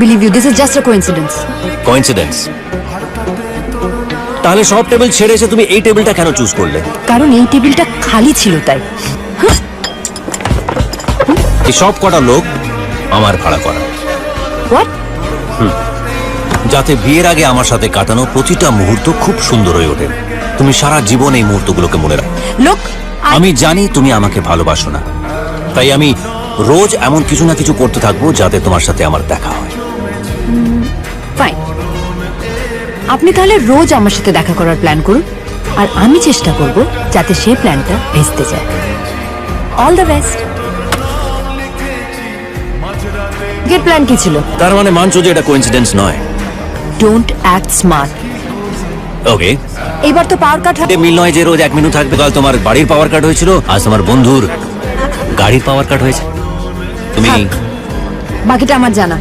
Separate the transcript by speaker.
Speaker 1: Believe you, this is just a coincidence.
Speaker 2: Coincidence? তাহলে সব table ছেড়ে এসে তুমি এই টেবিলটা কেন চুজ করলে?
Speaker 1: কারণ এই টেবিলটা খালি ছিল তাই।
Speaker 2: এই সব কটা লোক আমার ভাড়া করা,
Speaker 1: হোয়াট?
Speaker 2: যাতে বিয়ের আগে আমার সাথে কাটানো প্রতিটা মুহূর্ত খুব সুন্দর হয়ে ওঠে। তুমি সারা জীবন এই মুহূর্তগুলোকে মনে রাখো।
Speaker 1: লোক,
Speaker 2: আমি জানি তুমি আমাকে ভালোবাসো না, তাই আমি রোজ এমন কিছু না কিছু করতে থাকবো যাতে তোমার সাথে আমার দেখা হয়।
Speaker 1: ফাইন, আপনি তাহলে রোজ আমার সাথে দেখা করার প্ল্যান করুন, আর আমি চেষ্টা করব যাতে সেই প্ল্যানটা ভেস্তে যায়। All the best. Get plan কি ছিল?
Speaker 2: তার মানে মানছো যে এটা কোইন্সিডেন্স নয়?
Speaker 1: Don't act smart.
Speaker 2: ওকে,
Speaker 1: এবার তো পাওয়ার কাট।
Speaker 2: মিল নয় যে রোজ 1 মিনিট থাকবে। কাল তোমার বাড়ির পাওয়ার কাট হয়েছিল, আজ তোমার বন্ধুর গাড়ির পাওয়ার কাট হয়েছে। তুমি
Speaker 1: বাকিটা আমার জানা।